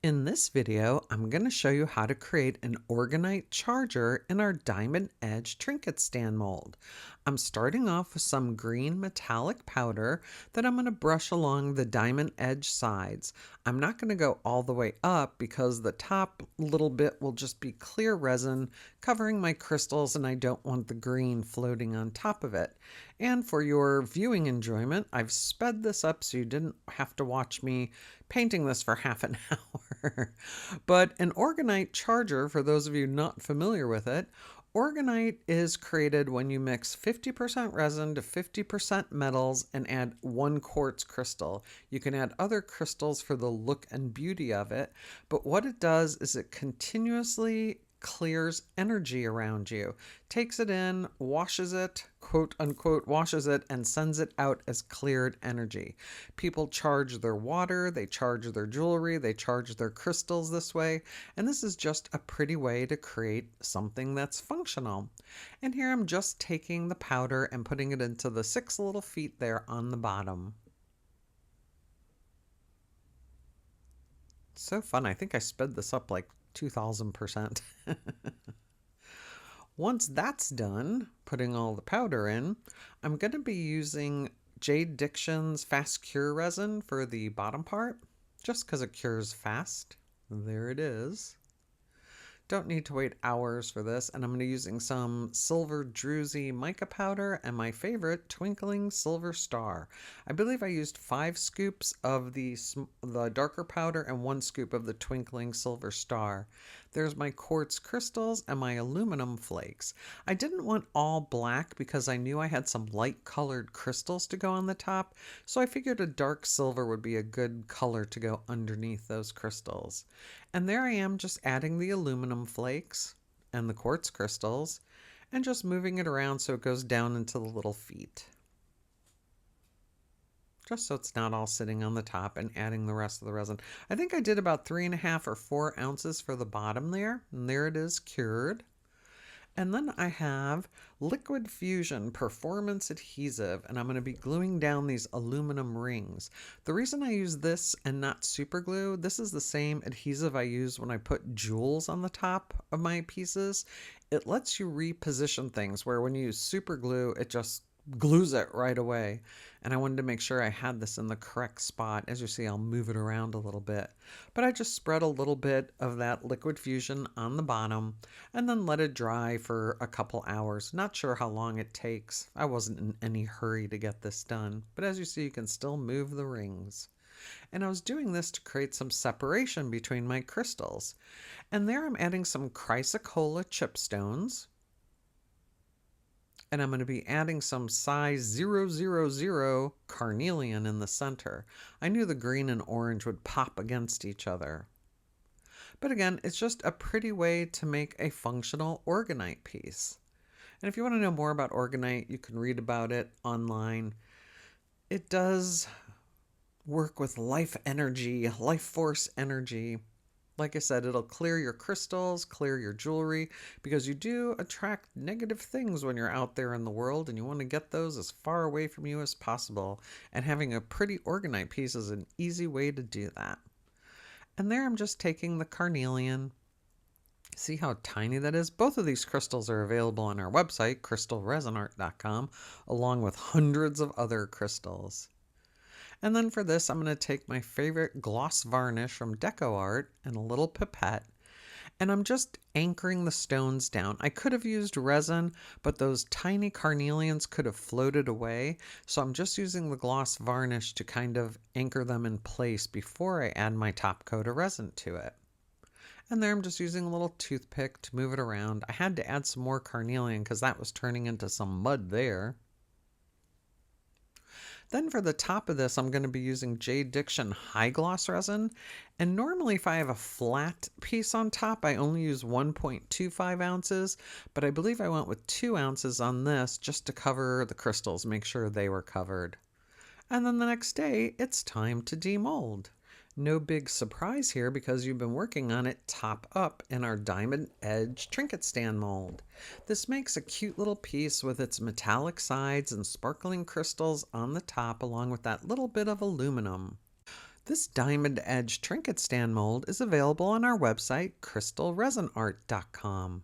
In this video, I'm going to show you how to create an Orgonite Charger in our Diamond Edge Trinket stand mold. I'm starting off with some green metallic powder that I'm going to brush along the diamond edge sides. I'm not going to go all the way up because the top little bit will just be clear resin covering my crystals, and I don't want the green floating on top of it. And for your viewing enjoyment, I've sped this up so you didn't have to watch me painting this for half an hour. But an Orgonite Charger, for those of you not familiar with it, Orgonite is created when you mix 50% resin to 50% metals and add 1 quartz crystal. You can add other crystals for the look and beauty of it, but what it does is it continuously clears energy around you, takes it in, washes it, quote unquote, washes it, and sends it out as cleared energy. People charge their water, they charge their jewelry, they charge their crystals this way, and this is just a pretty way to create something that's functional. And here I'm just taking the powder and putting it into the 6 little feet there on the bottom. So fun. I think I sped this up like 2000%. Once that's done, putting all the powder in, I'm going to be using Jade Diction's Fast Cure resin for the bottom part, just because it cures fast. There it is. Don't need to wait hours for this, and I'm going to be using some silver druzy mica powder and my favorite twinkling silver star. I believe I used 5 scoops of the darker powder and 1 scoop of the twinkling silver star. There's my quartz crystals and my aluminum flakes. I didn't want all black because I knew I had some light colored crystals to go on the top, so I figured a dark silver would be a good color to go underneath those crystals. And there I am, just adding the aluminum flakes and the quartz crystals and just moving it around so it goes down into the little feet. Just so it's not all sitting on the top, and adding the rest of the resin. I think I did about 3.5 or 4 ounces for the bottom there, and there it is cured. And then I have Liquid Fusion Performance Adhesive, and I'm going to be gluing down these aluminum rings. The reason I use this and not super glue, this is the same adhesive I use when I put jewels on the top of my pieces. It lets you reposition things, where when you use super glue, it just glues it right away. And I wanted to make sure I had this in the correct spot. As you see, I'll move it around a little bit. But I just spread a little bit of that Liquid Fusion on the bottom and then let it dry for a couple hours. Not sure how long it takes. I wasn't in any hurry to get this done. But as you see, you can still move the rings. And I was doing this to create some separation between my crystals. And there I'm adding some chrysocolla chipstones. And I'm going to be adding some size 000 carnelian in the center. I knew the green and orange would pop against each other. But again, it's just a pretty way to make a functional Orgonite piece. And if you want to know more about Orgonite, you can read about it online. It does work with life energy, life force energy. Like I said, it'll clear your crystals, clear your jewelry, because you do attract negative things when you're out there in the world, and you want to get those as far away from you as possible. And having a pretty Orgonite piece is an easy way to do that. And there I'm just taking the carnelian. See how tiny that is? Both of these crystals are available on our website, crystalresinart.com, along with hundreds of other crystals. And then for this, I'm going to take my favorite gloss varnish from Deco Art and a little pipette, and I'm just anchoring the stones down. I could have used resin, but those tiny carnelians could have floated away, so I'm just using the gloss varnish to kind of anchor them in place before I add my top coat of resin to it. And there I'm just using a little toothpick to move it around. I had to add some more carnelian because that was turning into some mud there. Then for the top of this, I'm going to be using Jade Diction High Gloss Resin. And normally if I have a flat piece on top, I only use 1.25 ounces. But I believe I went with 2 ounces on this just to cover the crystals, make sure they were covered. And then the next day, it's time to demold. No big surprise here because you've been working on it top up in our Diamond Edge Trinket Stand mold. This makes a cute little piece with its metallic sides and sparkling crystals on the top, along with that little bit of aluminum. This diamond edge trinket stand mold is available on our website, crystalresinart.com.